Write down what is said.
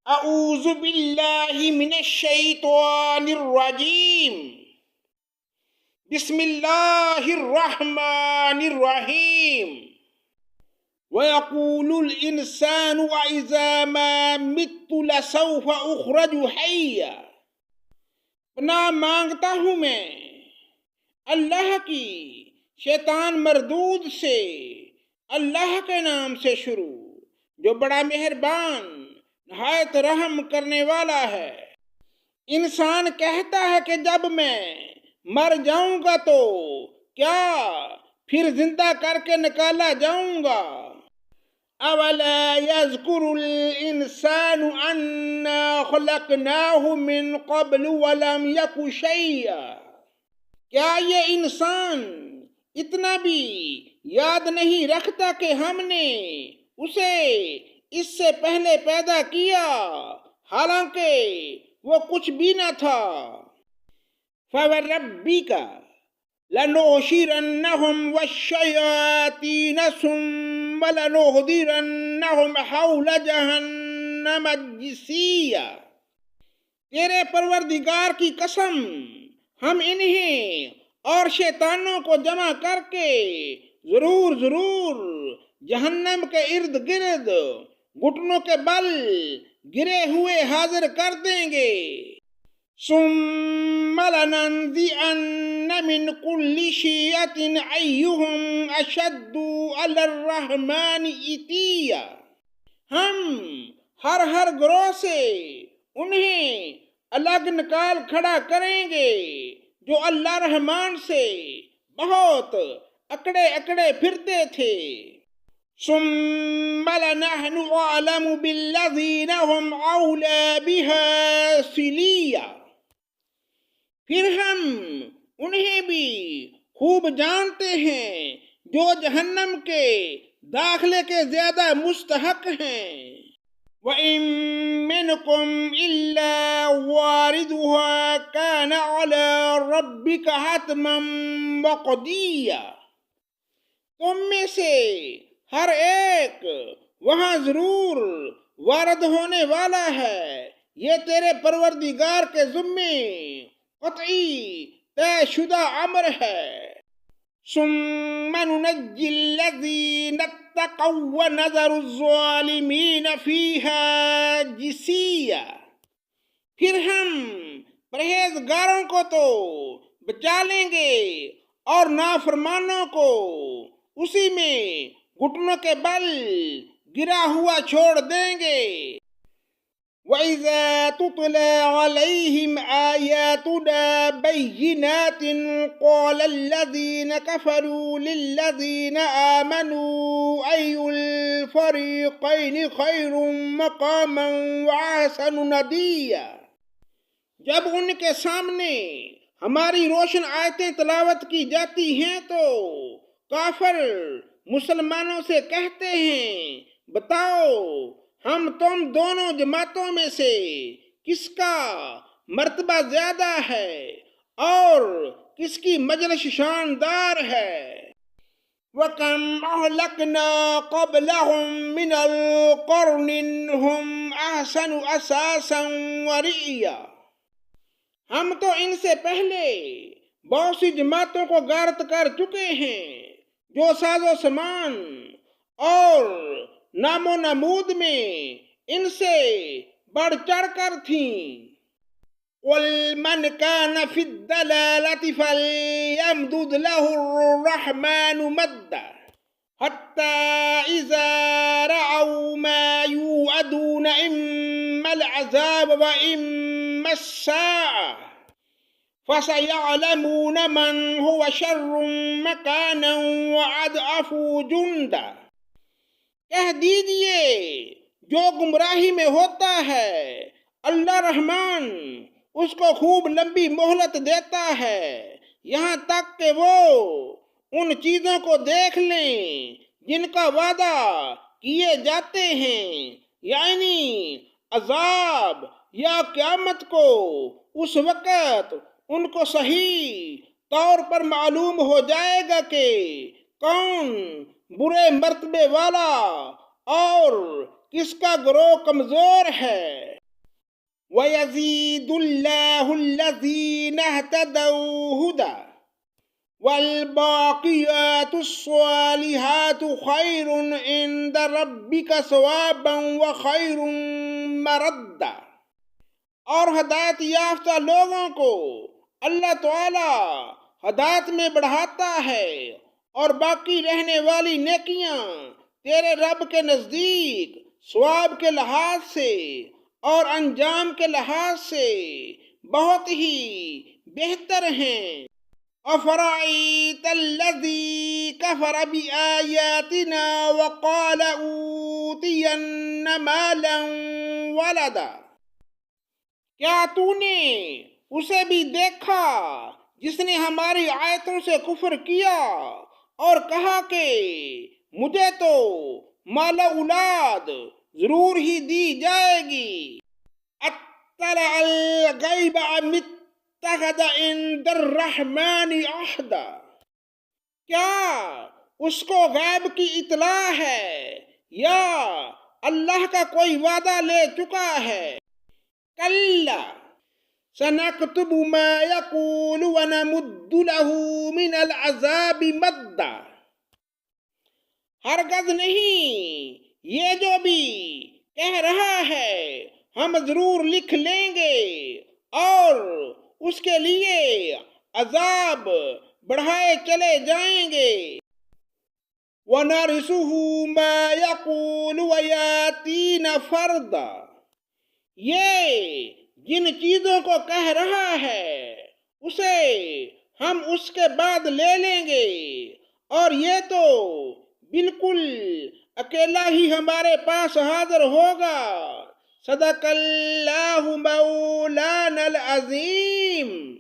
اعوذ باللہ من الشیطان الرجیم بسم اللہ الرحمن الرحیم وَيَقُولُ الْإِنسَانُ وَإِذَا مَا مِتُّ لَسَوْفَ أُخْرَجُ حَيًّا۔ پناہ مانگتا ہوں میں اللہ کی شیطان مردود سے، اللہ کے نام سے شروع جو بڑا مہربان نہایت رحم کرنے والا ہے۔ انسان کہتا ہے کہ جب میں مر جاؤں گا تو کیا پھر زندہ کر کے نکالا جاؤں گا؟ اولا یذکر الانسان انا خلقناہ من قبل ولم یک شیئا۔ کیا یہ انسان اتنا بھی یاد نہیں رکھتا کہ ہم نے اسے اس سے پہلے پیدا کیا حالانکہ وہ کچھ بھی نہ تھا؟ فَوَرَبِّكَ لَنُحْشِرَنَّهُمْ وَالشَّيَاطِينَ ثُمَّ لَنُحْضِرَنَّهُمْ حَوْلَ جَهَنَّمَ جِثِيًّا۔ تیرے پروردگار کی قسم، ہم انہیں اور شیطانوں کو جمع کر کے ضرور جہنم کے ارد گرد گھٹنوں کے بل گرے ہوئے حاضر کر دیں گے۔ ثم لننزعن من كل شيعة أيهم أشد على الرحمن عتيا۔ ہم ہر گروہ سے انہیں الگ نکال کھڑا کریں گے جو اللہ رحمان سے بہت اکڑے پھرتے تھے۔ ثم لنحن أعلم بالذين هم أولى بها صليا۔ پھر ہم انہیں بھی خوب جانتے ہیں جو جہنم کے داخلے کے زیادہ مستحق ہیں۔ وَإِن مِّنكُمْ إِلَّا وَارِدُهَا كَانَ عَلَى رَبِّكَ حَتْمًا مَّقْضِيًّا۔ تم میں سے ہر ایک وہاں ضرور وارد ہونے والا ہے، یہ تیرے پروردگار کے ذمے قطعی طے شدہ امر ہے۔ ثم ننجی الذین اتقوا ونذر الظالمین فیہا جثیا۔ پھر ہم پرہیزگاروں کو تو بچا لیں گے اور نافرمانوں کو اسی میں گھٹنوں کے بل گرا ہوا چھوڑ دیں گے۔ وَإِذَا تُتْلَى عَلَيْهِمْ آيَاتُنَا بَيِّنَاتٍ قَالَ الَّذِينَ كَفَرُوا لِلَّذِينَ آمَنُوا أَيُّ الْفَرِيقَيْنِ خَيْرٌ مَّقَامًا وَأَحْسَنُ نَدِيًّا۔ جب ان کے سامنے ہماری روشن آیتیں تلاوت کی جاتی ہیں تو کافر مسلمانوں سے کہتے ہیں، بتاؤ ہم تم دونوں جماعتوں میں سے کس کا مرتبہ زیادہ ہے اور کس کی مجلس شاندار ہے۔ وَكَمْ أَهْلَكْنَا قَبْلَهُمْ مِنَ الْقُرُونِ هُمْ أَحْسَنُ أَثَاثًا وَرِئْيًا۔ ہم تو ان سے پہلے بہت سی جماعتوں کو غارت کر چکے ہیں جو ساز و سامان اور نام و نمود میں ان سے بڑھ چڑھ کر تھیں۔ قُلْ مَنْ كَانَ فِي الضَّلَالَةِ فَلْيَمْدُدْ لَهُ الرَّحْمَٰنُ مَدًّا حَتَّىٰ إِذَا رَأَوْا مَا يُوعَدُونَ إِمَّا الْعَذَابَ وَإِمَّا السَّاعَةُ فَسَيَعْلَمُونَ مَنْ هُوَ شَرٌّ مَّكَانًا وَأَضْعَفُ جُنْدًا۔ کہہ دیجئے جو گمراہی میں ہوتا ہے اللہ رحمان اس کو خوب لمبی مہلت دیتا ہے یہاں تک کہ وہ ان چیزوں کو دیکھ لیں جن کا وعدہ کیے جاتے ہیں، یعنی عذاب یا قیامت کو۔ اس وقت ان کو صحیح طور پر معلوم ہو جائے گا کہ کون برے مرتبے والا اور کس کا گروہ کمزور ہے۔ وَيَزِيدُ اللَّهُ الَّذِينَ اهْتَدَوْا هُدًى وَالْبَاقِيَاتُ الصَّالِحَاتُ خَيْرٌ عِندَ رَبِّكَ ثوابا وَخَيْرٌ مَرَدًّا۔ اور ہدایت یافتہ لوگوں کو اللہ تعالی ہدایت میں بڑھاتا ہے، اور باقی رہنے والی نیکیاں تیرے رب کے نزدیک ثواب کے لحاظ سے اور انجام کے لحاظ سے بہت ہی بہتر ہیں۔ أَفَرَأَيْتَ الَّذِي كَفَرَ بِآيَاتِنَا وَقَالَ أُوتِيَنَّ مَالًا وَلَدًا۔ کیا تو نے اسے بھی دیکھا جس نے ہماری آیتوں سے کفر کیا اور کہا کہ مجھے تو مال اولاد ضرور ہی دی جائے گی۔ اطلع الغیب ام اتخذ عند الرحمن عہدا۔ کیا اس کو غیب کی اطلاع ہے یا اللہ کا کوئی وعدہ لے چکا ہے؟ کلا سنکتب ما یقول ونمد له من العذاب مدا۔ ہرگز نہیں، یہ جو بھی کہہ رہا ہے ہم ضرور لکھ لیں گے اور اس کے لیے عذاب بڑھائے چلے جائیں گے۔ وَنَرِثُهُ مَا يَقُولُ وَيَأْتِينَا فَرْدًا۔ یہ جن چیزوں کو کہہ رہا ہے اسے ہم اس کے بعد لے لیں گے، اور یہ تو بالکل اکیلا ہی ہمارے پاس حاضر ہوگا۔ صدق اللہ مولانا العظیم۔